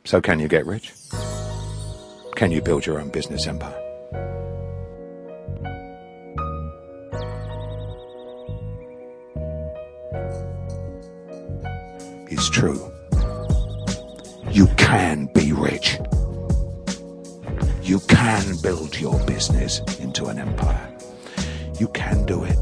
So can you get rich? Can you build your own business empire? It's true. You can be rich. You can build your business into an empire. You can do it.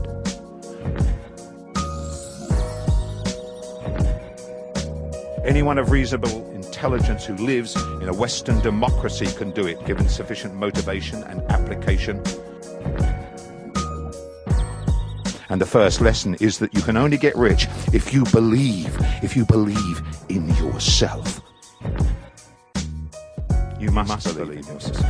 Anyone of reasonable intelligence who lives in a Western democracy can do it, given sufficient motivation and application. And the first lesson is that you can only get rich if you believe in yourself. You must believe in yourself.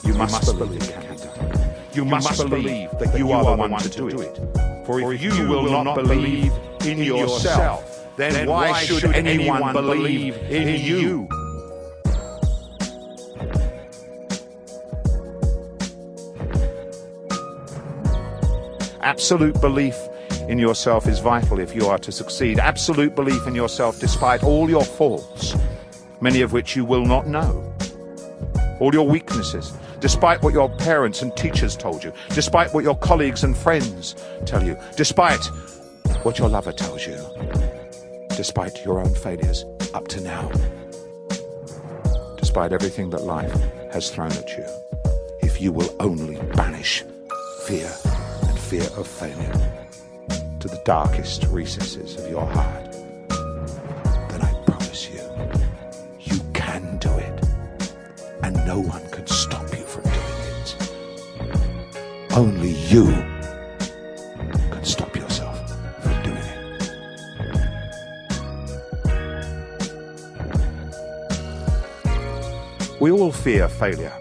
You must believe it can be done. You must believe that you are the one to do it. For if you will not believe in yourself, then why should anyone believe in you? Absolute belief in yourself is vital if you are to succeed. Absolute belief in yourself despite all your faults, many of which you will not know. All your weaknesses, despite what your parents and teachers told you, despite what your colleagues and friends tell you, despite what your lover tells you, despite your own failures up to now, despite everything that life has thrown at you. If you will only banish fear and fear of failure to the darkest recesses of your heart, then I promise you, you can do it, and no one can stop you from doing it. Only you can stop yourself from doing it. We all fear failure.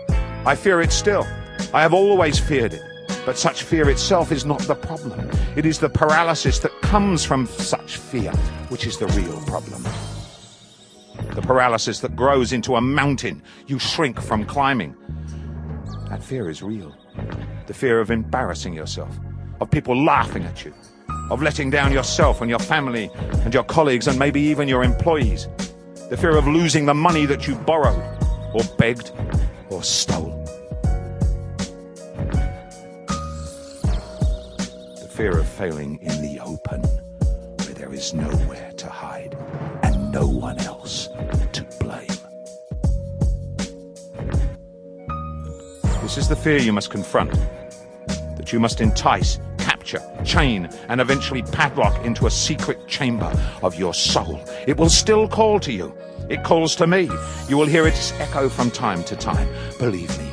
I fear it still. I have always feared it. But such fear itself is not the problem. It is the paralysis that comes from such fear, which is the real problem. The paralysis that grows into a mountain you shrink from climbing. That fear is real. The fear of embarrassing yourself, of people laughing at you, of letting down yourself and your family and your colleagues and maybe even your employees. The fear of losing the money that you borrowed or begged or stole. The fear of failing in the open, where there is nowhere to hide and no one else to blame. This is the fear you must confront, that you must entice, capture, chain, and eventually padlock into a secret chamber of your soul. It will still call to you. It calls to me. You will hear its echo from time to time. Believe me.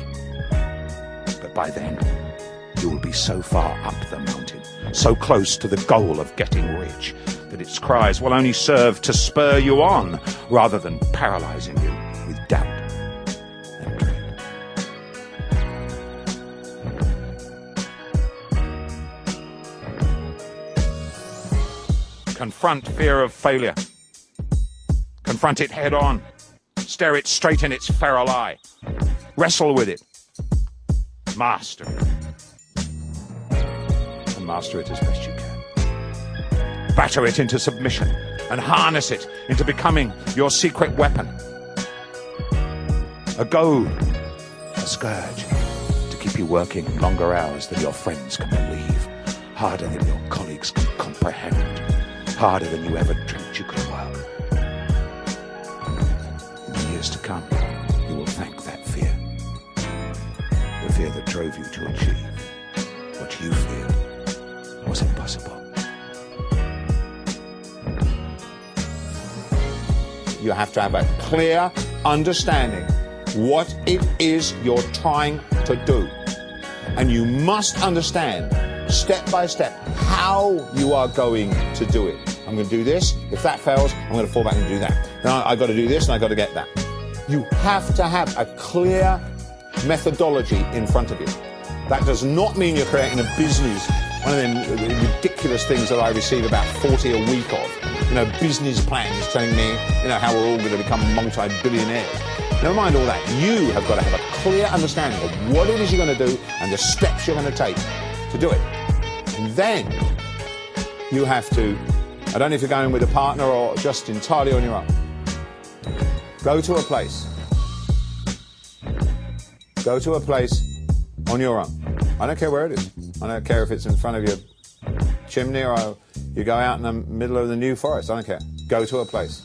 But by then, you will be so far up the mountain, so close to the goal of getting rich, that its cries will only serve to spur you on, rather than paralyzing you with doubt and dread. Confront fear of failure. Confront it head on. Stare it straight in its feral eye. Wrestle with it. Master it. And master it as best you can. Batter it into submission and harness it into becoming your secret weapon. A goad, a scourge to keep you working longer hours than your friends can believe, harder than your colleagues can comprehend, harder than you ever dreamt you could work. To come, you will thank that fear. The fear that drove you to achieve what you feared was impossible. You have to have a clear understanding what it is you're trying to do. And you must understand, step by step, how you are going to do it. I'm going to do this. If that fails, I'm going to fall back and do that. Then I've got to do this and I've got to get that. You have to have a clear methodology in front of you. That does not mean you're creating a business, one of them ridiculous things that I receive about 40 a week of. Business plans telling me, how we're all going to become multi-billionaires. Never mind all that. You have got to have a clear understanding of what it is you're going to do and the steps you're going to take to do it. And then you have to, I don't know if you're going with a partner or just entirely on your own, Go to a place. Go to a place on your own. I don't care where it is. I don't care if it's in front of your chimney or you go out in the middle of the New Forest. I don't care. Go to a place.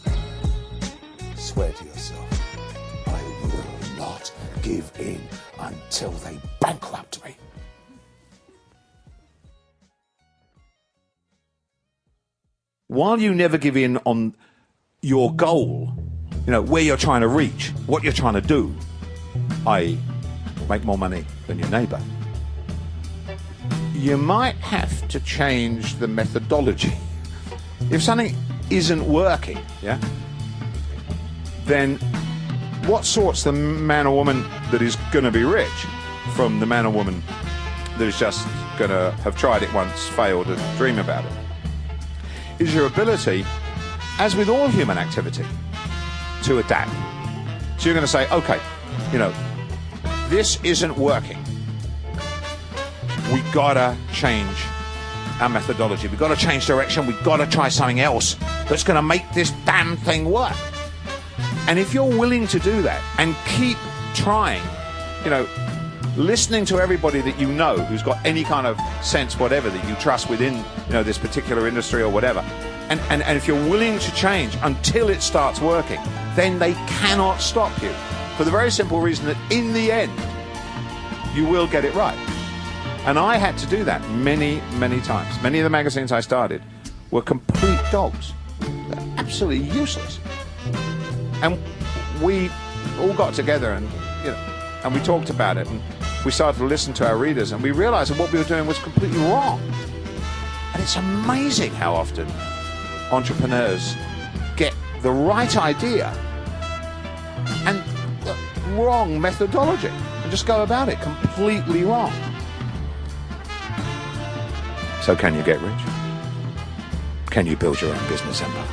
Swear to yourself, I will not give in until they bankrupt me. While you never give in on your goal, you know, where you're trying to reach, what you're trying to do, i.e. make more money than your neighbour, you might have to change the methodology. If something isn't working, yeah, then what sorts the man or woman that is going to be rich from the man or woman that is just going to have tried it once, failed, and dream about it? Is your ability, as with all human activity, to adapt. So you're going to say, okay, you know, this isn't working. We gotta change our methodology. We gotta change direction. We gotta try something else that's going to make this damn thing work. And if you're willing to do that and keep trying, you know, listening to everybody that you know who's got any kind of sense, whatever, that you trust within, you know, this particular industry or whatever, and if you're willing to change until it starts working, then they cannot stop you, for the very simple reason that in the end you will get it right. And I had to do that many, many times. Many of the magazines I started were complete dogs. They're absolutely useless. And we all got together and, you know, and we talked about it, and we started to listen to our readers, and we realized that what we were doing was completely wrong. And it's amazing how often entrepreneurs get the right idea and the wrong methodology and just go about it completely wrong. So can you get rich? Can you build your own business empire?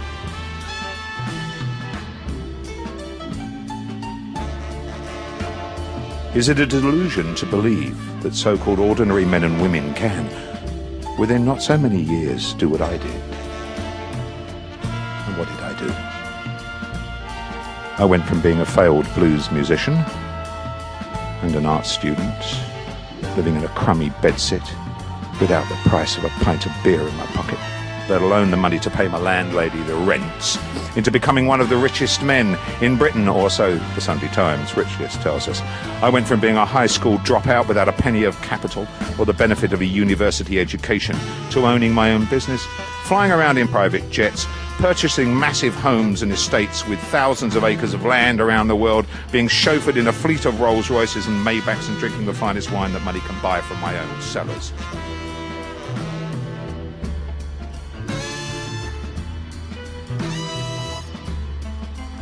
Is it a delusion to believe that so-called ordinary men and women can, within not so many years, do what I did? And what did I do? I went from being a failed blues musician and an art student, living in a crummy bedsit without the price of a pint of beer in my pocket, let alone the money to pay my landlady the rents, into becoming one of the richest men in Britain, or so the Sunday Times rich list tells us. I went from being a high school dropout without a penny of capital or the benefit of a university education to owning my own business, flying around in private jets, purchasing massive homes and estates with thousands of acres of land around the world, being chauffeured in a fleet of Rolls Royces and Maybachs, and drinking the finest wine that money can buy from my own cellars.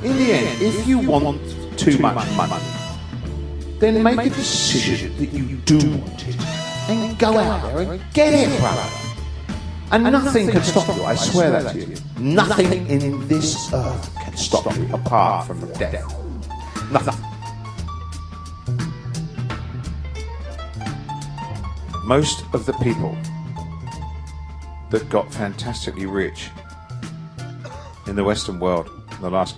In the end, if you want too much money, then make a decision that you do want it, and go out there and get it, brother. And nothing can stop you, I swear that to you. Nothing in this earth can stop you apart from death. Nothing. Most of the people that got fantastically rich in the Western world in the last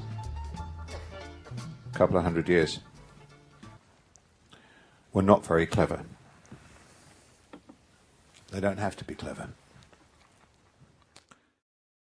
couple of 100 years were not very clever. They don't have to be clever.